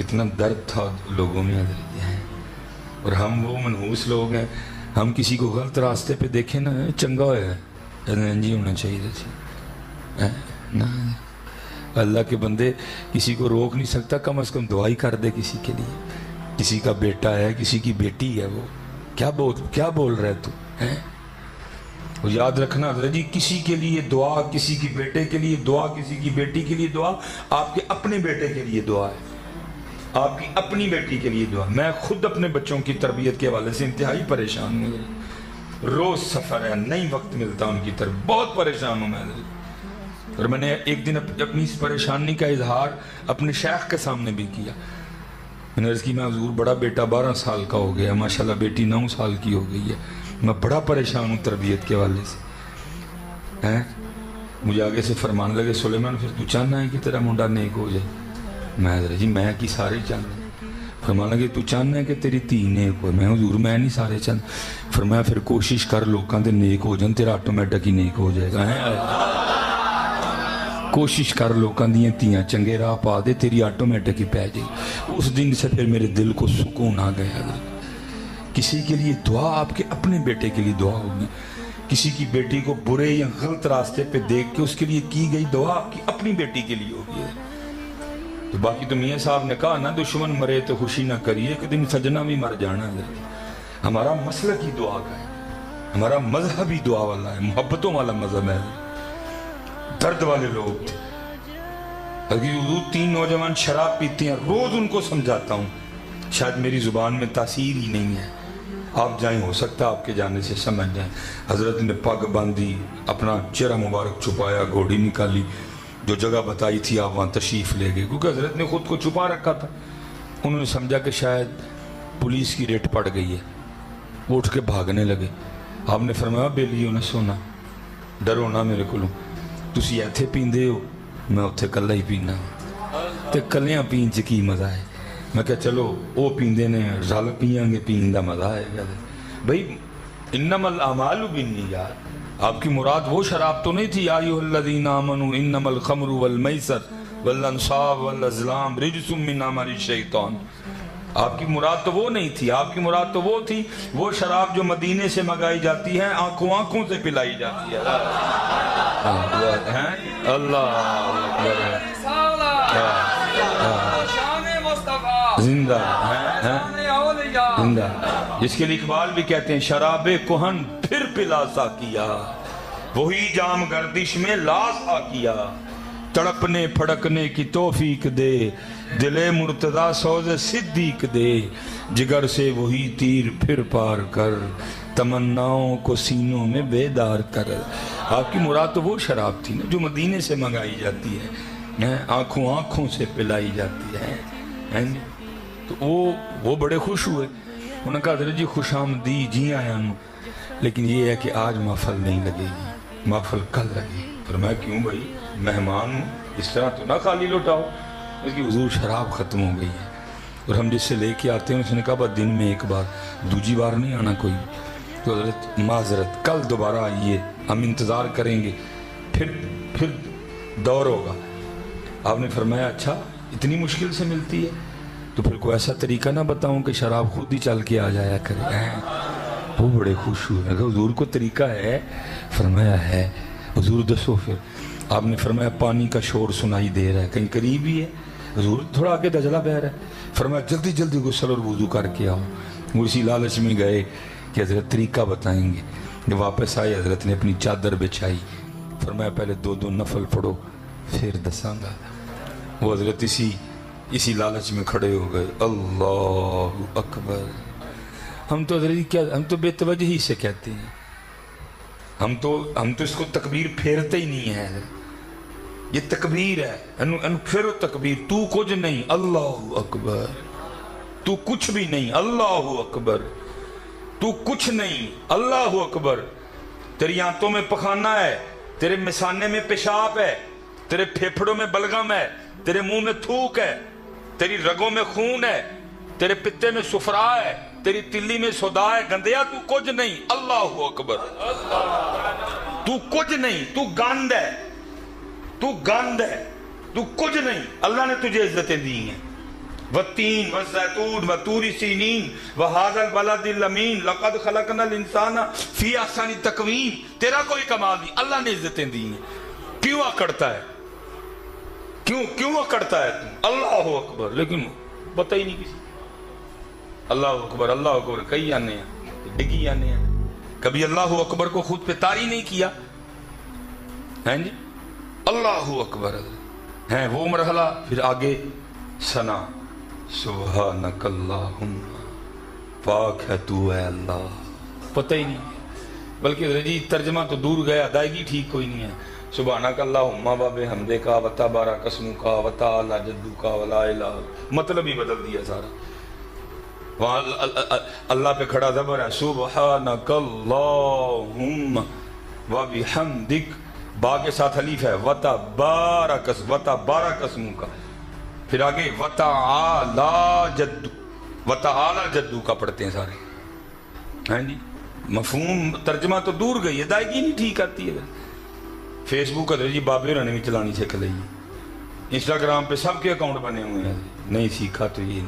کتنا درد تھا لوگوں میں حضرت ہیں، اور ہم وہ منحوس لوگ ہیں، ہم کسی کو غلط راستے پہ دیکھیں نا چنگا ہوا ہے جی ہونا چاہیے تھی نا، اللہ کے بندے کسی کو روک نہیں سکتا، کم از کم دعائی کر دے کسی کے لیے، کسی کا بیٹا ہے کسی کی بیٹی ہے، وہ کیا بول رہے تو ہیں؟ یاد رکھنا حضرت جی، کسی کے لیے دعا، کسی کی بیٹے کے لیے دعا، کسی کی بیٹی کے لیے دعا، آپ کے اپنے بیٹے کے لیے دعا ہے، آپ کی اپنی بیٹی کے لیے دعا۔ میں خود اپنے بچوں کی تربیت کے حوالے سے انتہائی پریشان ہوں، روز سفر ہے، نہیں وقت ملتا ان کی طرف، بہت پریشان ہوں میں حضرت۔ اور میں نے ایک دن اپنی اس پریشانی کا اظہار اپنے شیخ کے سامنے بھی کیا، میں نے عرض کی میں حضور بڑا بیٹا 12 سال کا ہو گیا، ماشاءاللہ بیٹی 9 سال کی ہو گئی ہے، میں بڑا پریشان ہوں تربیت کے حوالے سے ہیں۔ مجھے آگے سے فرمان لگے سلیمان پھر تو چاہنا ہے کہ تیرا منڈا نیک ہو جائے؟ میں حضرت جی میں کی سارے چاہنا ہے۔ فرمان لگے تو چاہنا ہے کہ تیری تھی نیک ہو؟ میں حضور میں نہیں سارے چاہنا۔ فرمایا پھر کوشش کر لوکاں دے نیک ہو جان، تیرا آٹومیٹک ہی نیک ہو جائے گا۔ کوشش کر لوکاں دیاں تیاں چنگے راہ پا دے، تیری آٹومیٹک ہی پہ جائے۔ اس دن سے پھر میرے دل کو سکون آ گیا حضرت۔ کسی کے لیے دعا، آپ کے اپنے بیٹے کے لیے دعا ہوگی، کسی کی بیٹی کو برے یا غلط راستے پہ دیکھ کے اس کے لیے کی گئی دعا آپ کی اپنی بیٹی کے لیے ہوگی۔ تو باقی تو میاں صاحب نے کہا نا دشمن مرے تو خوشی نہ کریے، ایک دن سجنا بھی مر جانا ہے۔ ہمارا مسلک ہی دعا کا ہے، ہمارا مذہب ہی دعا والا ہے، محبتوں والا مذہب ہے، درد والے لوگ تھے۔ حضور 3 نوجوان شراب پیتے ہیں، روز ان کو سمجھاتا ہوں، شاید میری زبان میں تاثیر ہی نہیں ہے، آپ جائیں ہو سکتا آپ کے جانے سے سمجھ جائیں۔ حضرت نے پگ باندھی، اپنا چہرہ مبارک چھپایا، گھوڑی نکالی، جو جگہ بتائی تھی آپ وہاں تشریف لے گئے، کیونکہ حضرت نے خود کو چھپا رکھا تھا۔ انہوں نے سمجھا کہ شاید پولیس کی ریٹ پڑ گئی ہے، وہ اٹھ کے بھاگنے لگے۔ آپ نے فرمایا بیلیو نہ سونا، ڈرو نہ میرے کو، تسی ایتھے پیندے ہو، میں اتھے کلہ ہی پینا، تے کلیاں پین چ کی مزہ ہے۔ میں کہا چلو وہ پیندے نے رل پیاں گے، پین دا مزہ ہے بھئی۔ انما الاعمال بالنیات، آپ کی مراد وہ شراب تو نہیں تھی یا ایھا الذین آمنوا انما الخمر والمیسر والانصاب والازلام رجس من عمل الشیطان، آپ کی مراد تو وہ نہیں تھی، آپ کی مراد تو وہ تھی وہ شراب جو مدینے سے منگائی جاتی ہے، آنکھوں سے پلائی جاتی ہے۔ اللہ زندہ زندہ، جس کے لیے اقبال بھی کہتے ہیں شراب کہن پھر پلا سا کیا، وہی جام گردش میں لاسا کیا، تڑپنے پھڑکنے کی توفیق دے، دل مرتضی سوز صدیق دے، جگر سے وہی تیر پھر پار کر، تمناؤں کو سینوں میں بیدار کر۔ آپ کی مراد تو وہ شراب تھی نا جو مدینے سے منگائی جاتی ہے، آنکھوں سے پلائی جاتی ہے۔ تو وہ بڑے خوش ہوئے، انہوں نے کہا حضرت جی خوش آمدی، جی آیا ہوں، لیکن یہ ہے کہ آج محفل نہیں لگے گی، محفل کل لگے۔ فرمایا کیوں بھائی، مہمان ہوں، اس طرح تو نہ خالی لوٹاؤ، اس کی حضور شراب ختم ہو گئی ہے، اور ہم جس سے لے کے آتے ہیں اس نے کہا بس دن میں ایک بار، دوسری بار نہیں آنا کوئی۔ تو حضرت معذرت کل دوبارہ آئیے، ہم انتظار کریں گے، پھر دور ہوگا۔ آپ نے فرمایا اچھا اتنی مشکل سے ملتی ہے، تو پھر کوئی ایسا طریقہ نہ بتاؤں کہ شراب خود ہی چل کے آ جایا کرے۔ وہ بڑے خوش ہوئے، میں کہا حضور کو طریقہ ہے؟ فرمایا ہے۔ حضور دسو پھر۔ آپ نے فرمایا پانی کا شور سنائی دے رہا ہے، کہیں قریب ہی ہے؟ حضور تھوڑا آگے دجلہ بہہ رہا ہے۔ فرمایا جلدی جلدی غسل اور وضو کر کے آؤ۔ وہ اسی لالچ میں گئے کہ حضرت طریقہ بتائیں گے، جب واپس آئے حضرت نے اپنی چادر بچھائی، فرمایا پہلے 2 نفل پڑھو پھر دساں گا۔ وہ حضرت اسی لالچ میں کھڑے ہو گئے، اللہ اکبر۔ ہم تو حضرت کیا، ہم تو بے توجہی سے کہتے ہیں، ہم تو اس کو تکبیر پھیرتے ہی نہیں ہے، یہ تکبیر ہے، پھر تکبیر، تو کچھ نہیں اللہ اکبر، تو کچھ بھی نہیں اللہ اکبر، تو کچھ نہیں اللہ اکبر، تیری آنتوں میں پخانہ ہے، تیرے مثانے میں پیشاب ہے، تیرے پھیپھڑوں میں بلغم ہے، تیرے منہ میں تھوک ہے، تیری رگوں میں خون ہے، تیرے پتے میں سفرا ہے، تیری تلی میں صدا ہے، گندیا تو کچھ نہیں اللہ اکبر، تو کچھ نہیں، تو گند ہے، تو گند ہے، تو کچھ نہیں، اللہ نے تجھے عزتیں دی ہیں، والتین والزیتون وطور سینین وہذا البلد الامین لقد خلقنا الانسان فی احسن تقویم. تیرا کوئی کمال نہیں، اللہ نے عزتیں دی ہیں. کیوں اکڑتا ہے؟ کیوں اکڑتا ہے تم؟ اللہ اکبر، لیکن پتہ ہی نہیں کسی. اللہ اکبر کئی آنے ہیں، ڈگی آنے ہیں. کبھی اللہ اکبر کو خود پہ طاری نہیں کیا ہیں جی. اللہ اکبر ہیں وہ مرحلہ، پھر آگے ثنا. سبحانک اللہم، پاک ہے تو اے اللہ. پتہ ہی نہیں، بلکہ رجی ترجمہ تو دور گیا، ادائیگی ٹھیک کوئی نہیں ہے. سبحانک اللہم و بحمدک و تبارک اسمک و تعالی جدک ولا الہ، مطلب ہی بدل دیا سارا. وہاں اللہ پہ کھڑا زبر ہے. سبحانک اللہم و بحمدک، با کے ساتھ حلیف ہے. وتبارک اسمک، پھر آگے وتعالی جدو کا پڑھتے ہیں سارے. ہاں جی، مفہوم ترجمہ تو دور گئی، ادائیگی نہیں ٹھیک آتی ہے. فیس بک جی بابے ہونے بھی چلانی سیکھ لئی، انسٹاگرام پہ سب کے اکاؤنٹ بنے ہوئے ہیں. نہیں سیکھا تو یہ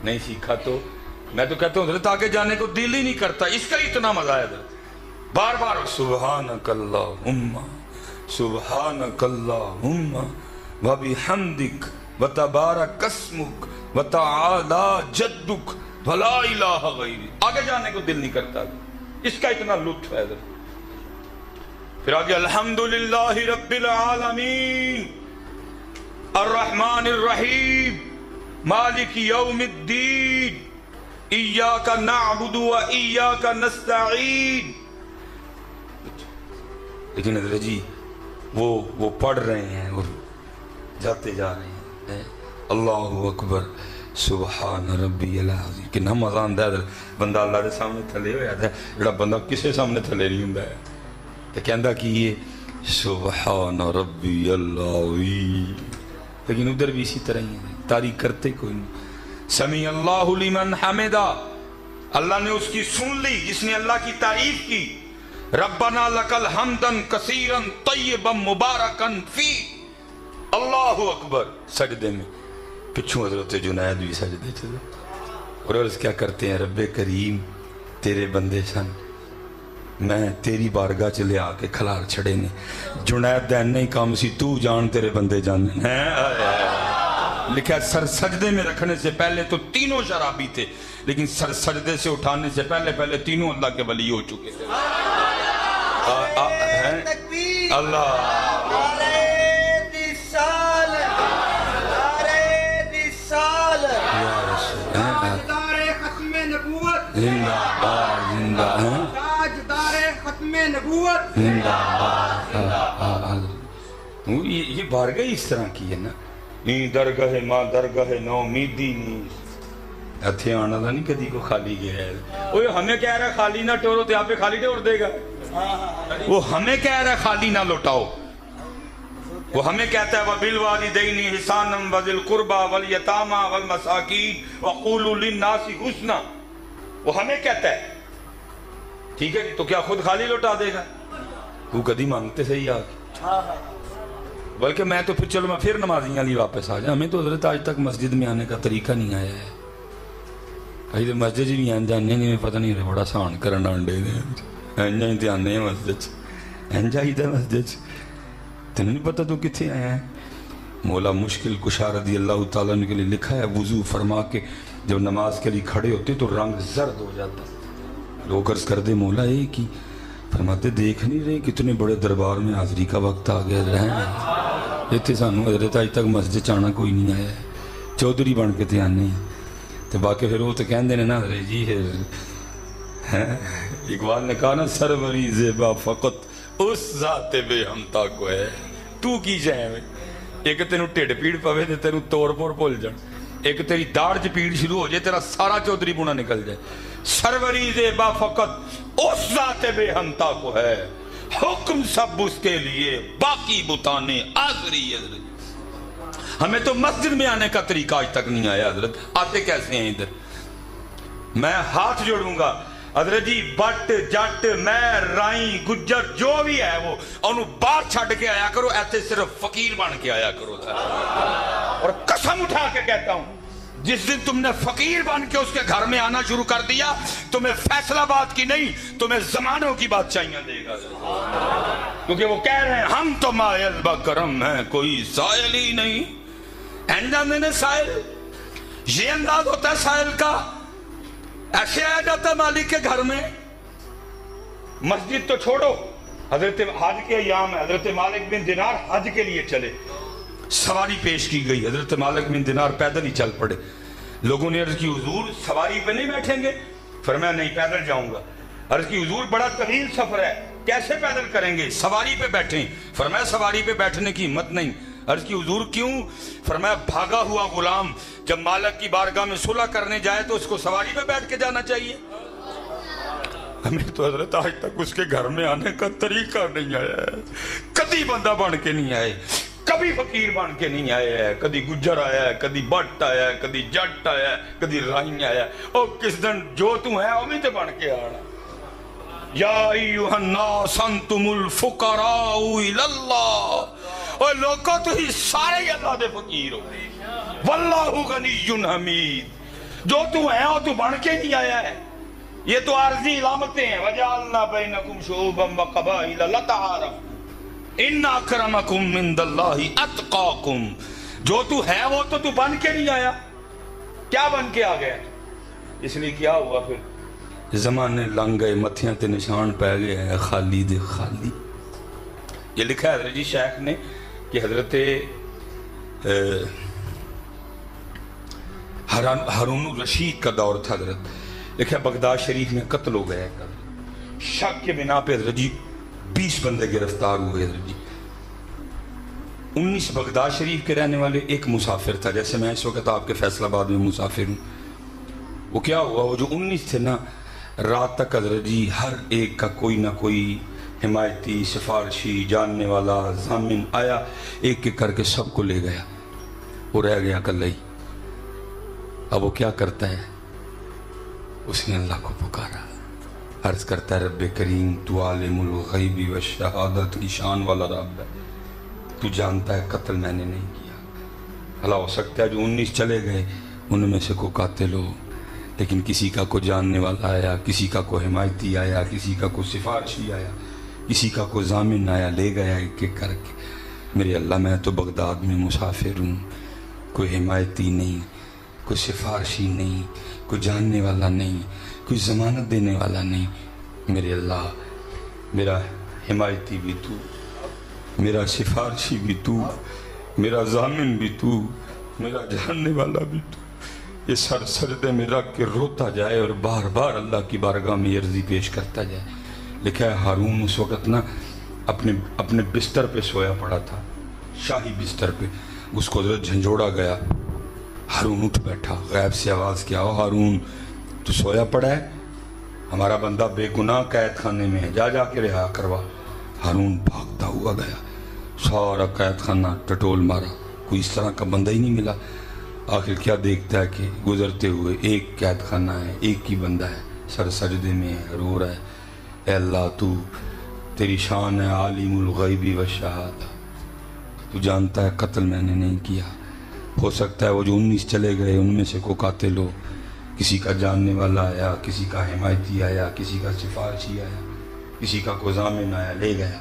نہیں سیکھا تو میں تو کہتا ہوں حضرت آگے جانے کو دل ہی نہیں کرتا. اس کا اتنا مزہ ہے حضرت، بار بار سبحانک اللہم سبحانک اللہم وبحمدک وتبارک اسمک وتعالی جدک ولا الہ غیری. آگے جانے کو دل نہیں کرتا، اس کا اتنا لطف ہے حضرت. پھر آگے الحمدللہ رب العالمین الرحمن الرحیم مالک یوم الدین ایاک نعبد و ایاک نستعین. لیکن حضرت جی وہ پڑھ رہے ہیں اور جاتے جا رہے ہیں. اللہ اکبر سبحان ربی العظیم. کتنا مزہ آتا ہے بندہ اللہ کے سامنے تھلے ہو جاتا ہے، جڑا بندہ کسی سامنے تھلے نہیں ہوندا ہے تو کہندا کہ یہ سبحان ربی العظیم. لیکن ادھر بھی اسی طرح ہی ہے، تعریف کرتے کوئی نہیں. سمیع اللہ لمن حمدہ، اللہ نے اس کی سن لی جس نے اللہ کی تعریف کی. ربنا لک الحمدا کثیرا طیبا مبارکا فی. اللہ اکبر. سجدے میں پچھوں حضرت جنید بھی سجدے چلے اور عرض کیا کرتے ہیں، رب کریم تیرے بندے سن، میں تیری بارگاہ چلے آ کے کھلار چھڑے نے. جنید دین نہیں کام سی، تو جان تیرے بندے جان. لکھا سر سجدے میں رکھنے سے پہلے تو تینوں شرابی تھے، لیکن سر سجدے سے اٹھانے سے پہلے تینوں اللہ کے ولی ہو چکے تھے. اللہ یہ بارگاہ اس طرح کی ہے نا. درگاہ ماں درگاہ نو امیدی نہیں اتھے آنا تھا نہیں کدی کو خالی گیا ہے. وہ ہمیں کہہ رہا ہے خالی نہ ٹورو تو یہاں پہ خالی ٹور دے گا. وہ ہمیں کہہ رہا ہے خالی نہ لوٹاؤ. وہ ہمیں کہتا ہے وَبِالْوَالِدَيْنِ إِحْسَانًا وَذِي الْقُرْبَى وَالْيَتَامَى وَالْمَسَاكِينِ وَقُولُوا لِلنَّاسِ حُسْنًا. وہ ہمیں کہتا ہے، ٹھیک ہے تو کیا خود خالی لوٹا دے گا؟ وہ کدی مانگتے صحیح آگے. بلکہ میں تو چلو میں پھر نمازیاں لی واپس آ جائیں. ہمیں تو حضرت آج تک مسجد میں آنے کا طریقہ نہیں آیا ہے. کہیں تو مسجد بھی آن جانے نہیں، پتہ نہیں رہے بڑا سان کرن آنڈے دے انجا ہی آنے ہیں مسجد، انجا ہی تھا مسجد. تنہیں نہیں پتہ تو کتنے آیا ہے. مولا مشکل کشا رضی اللہ تعالیٰ نے کے لیے لکھا ہے وضو فرما کے جب نماز کے لیے کھڑے ہوتے تو رنگ زرد ہو جاتا. لوگ عرض کر دے مولا ایک ہی، فرماتے دیکھ نہیں رہے کتنے بڑے دربار میں حاضری کا وقت آ گیا رہے اتنے سانو حضرت آج تک مسجد چانا کوئی نہیں آیا ہے. چودھری بن کے تے آنے ہیں تو باقی پھر وہ تو کہندے نے نا حضرت جی اقبال نے کہا نا سروری زیبا فقط اس ذات بے ہمتا کو ہے. تو کی جائے میں ایک تینوں ٹیڑ پیڑ پوے تے تینوں توڑ پور بھول جان، ایک تیری داڑ چ پیڑ شروع ہو جائے تیرا سارا چودھری بونا نکل جائے. سروری زیبا فقط اس ذات بے ہمتا کو ہے، حکم سب اس کے لیے باقی بتانے آخری. حضرت ہمیں تو مسجد میں آنے کا طریقہ آج تک نہیں آیا. حضرت آتے کیسے ہیں ادھر؟ میں ہاتھ جوڑوں گا حضرت جی بٹ جٹ میر رائی گجر جو بھی ہے وہ انہوں باہر چھڑ کے آیا کرو، ایسے صرف فقیر بن کے آیا کرو. اور قسم اٹھا کے کہتا ہوں جس دن تم نے فقیر بن کے اس کے گھر میں آنا شروع کر دیا تمہیں فیصلہ بات کی نہیں تمہیں زمانوں کی بادشاہیاں دے گا کیونکہ وہ کہہ رہے ہیں ہم تو مائل بکرم ہیں کوئی سائل ہی نہیں اینڈا نے سائل یہ انداز ہوتا ہے سائل کا ایسے آیا جاتا ہے مالک کے گھر میں مسجد تو چھوڑو حضرت حج کے ایام ہے حضرت مالک بن دینار حج کے لیے چلے سواری پیش کی گئی حضرت مالک بن دینار پیدل ہی چل پڑے لوگوں نے عرض کی حضور سواری پہ نہیں بیٹھیں گے فرمایا نہیں پیدل جاؤں گا عرض کی حضور بڑا طویل سفر ہے کیسے پیدل کریں گے سواری پہ بیٹھیں فرمایا سواری پہ بیٹھنے کی ہمت نہیں عرض کی حضور کیوں فرمایا بھاگا ہوا غلام جب مالک کی بارگاہ میں صلح کرنے جائے تو اس کو سواری پہ بیٹھ کے جانا چاہیے ہمیں تو حضرت آج تک اس کے گھر میں آنے کا طریقہ نہیں آیا ہے کبھی بندہ بن کے نہیں آئے کبھی فقیر بن کے نہیں آیا ہے کبھی گجر آیا ہے کبھی بٹ آیا ہے کبھی جٹ آیا ہے کبھی رائی آیا ہے اور کس دن جو تو ہے وہ بھی تو بن کے آنا یا ایوہ الناس انتم الفقراء الاللہ اور لوگوں تو ہی سارے اللہ دے فقیر ہو واللہ غنی حمید جو تو ہے وہ تو بن کے نہیں آیا ہے یہ تو عارضی علامتیں ہیں وَجَعَلْنَا بَيْنَكُمْ شُعُوبًا وَقَبَائِلَ لَتَعَارَفُوا ان اکرمکم من اللہ اتقاکم جو تو ہے وہ تو بن کے نہیں آیا کیا بن کے آ گیا اس لیے کیا ہوا پھر زمانے لنگ گئے متھیاں تے نشان پہ گئے ہیں خالی دے خالی یہ لکھا ہے حضرت جی شیخ نے کہ حضرت ہارون الرشید کا دور تھا حضرت لکھا ہے بغداد شریف میں قتل ہو گیا شک کے بنا پہ حضرت جی 20 بندے گرفتار ہوئے حضرت جی 19 بغداد شریف کے رہنے والے ایک مسافر تھا جیسے میں اس وقت آپ کے فیصل آباد میں مسافر ہوں وہ کیا ہوا وہ جو 19 تھے نا رات تک حضرت جی ہر ایک کا کوئی نہ کوئی حمایتی سفارشی جاننے والا ضامن آیا ایک ایک کر کے سب کو لے گیا وہ رہ گیا کل ہی اب وہ کیا کرتا ہے اس نے اللہ کو پکارا عرض کرتا ہے رب کریم تو عالم الغیب و شہادت کی شان والا رب ہے تو جانتا ہے قتل میں نے نہیں کیا اللہ ہو سکتا ہے جو 19 چلے گئے ان میں سے کوئی قاتل ہو لیکن کسی کا کوئی جاننے والا آیا کسی کا کوئی حمایتی آیا کسی کا کوئی سفارشی آیا کسی کا کوئی ضامن آیا لے گیا ایک ایک کر کے میرے اللہ میں تو بغداد میں مسافر ہوں کوئی حمایتی نہیں کوئی سفارشی نہیں کوئی جاننے والا نہیں کوئی ضمانت دینے والا نہیں میرے اللہ میرا حمایتی بھی تو میرا سفارشی بھی تو میرا ضامن بھی تو میرا جاننے والا بھی تو یہ سر سجدے میں رکھ کے روتا جائے اور بار بار اللہ کی بارگاہ میں عرضی پیش کرتا جائے لکھا ہے ہارون اس وقت نا اپنے بستر پہ سویا پڑا تھا شاہی بستر پہ اس کو حضرت جھنجھوڑا گیا ہارون اٹھ بیٹھا غیب سے آواز کیا ہو ہارون تو سویا پڑا ہے ہمارا بندہ بے گناہ قید خانے میں ہے جا کے رہا کروا ہارون بھاگتا ہوا گیا سارا قید خانہ ٹٹول مارا کوئی اس طرح کا بندہ ہی نہیں ملا آخر کیا دیکھتا ہے کہ گزرتے ہوئے ایک قید خانہ ہے ایک ہی بندہ ہے سر سجدے میں ہے رو رہا ہے اے اللہ تو تیری شان ہے عالم الغیب و شہادہ تو جانتا ہے قتل میں نے نہیں کیا ہو سکتا ہے وہ جو 19 چلے گئے ان میں سے کوئی قاتل ہو کسی کا جاننے والا آیا کسی کا حمایتی آیا کسی کا سفارشی آیا کسی کا کوئی ضامن آیا لے گیا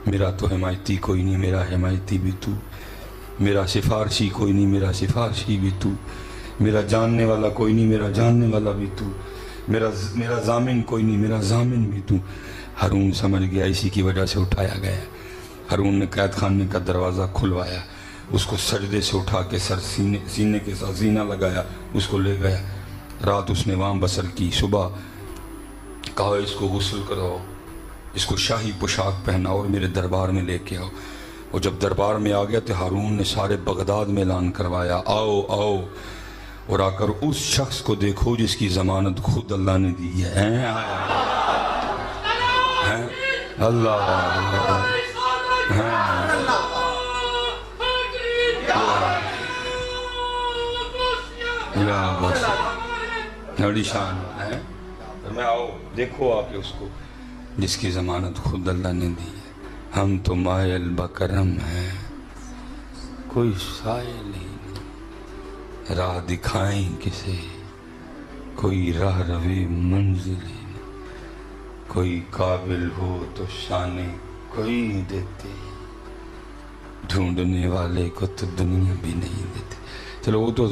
میرا تو حمایتی کوئی نہیں میرا حمایتی بھی تو میرا سفارشی کوئی نہیں میرا سفارشی بھی تو میرا جاننے والا کوئی نہیں میرا جاننے والا بھی تو میرا ضامن کوئی نہیں میرا ضامن بھی تو ہارون سمجھ گیا اسی کی وجہ سے اٹھایا گیا ہارون نے قید خانے کا دروازہ کھلوایا اس کو سجدے سے اٹھا کے سر سینے کے ساتھ سینہ لگایا اس کو لے گیا رات اس نے وہاں بسر کی صبح کہا اس کو غسل کرو اس کو شاہی پوشاک پہناؤ اور میرے دربار میں لے کے آؤ اور جب دربار میں آ گیا تو ہارون نے سارے بغداد میں اعلان کروایا آؤ آؤ اور آ کر اس شخص کو دیکھو جس کی ضمانت خود اللہ نے دی ہے اللہ بڑی شان ہے میں آؤ دیکھو آ کے اس کو جس کی ضمانت خود اللہ نے دی ہے ہم تو مائل بکرم ہیں کوئی سائل نہیں راہ دکھائیں کسے، کوئی راہ روی منزل، کوئی قابل ہو تو شانے کوئی نہیں دیتے، ڈھونڈنے والے کو تو دنیا بھی نہیں دیتے۔ چلو وہ تو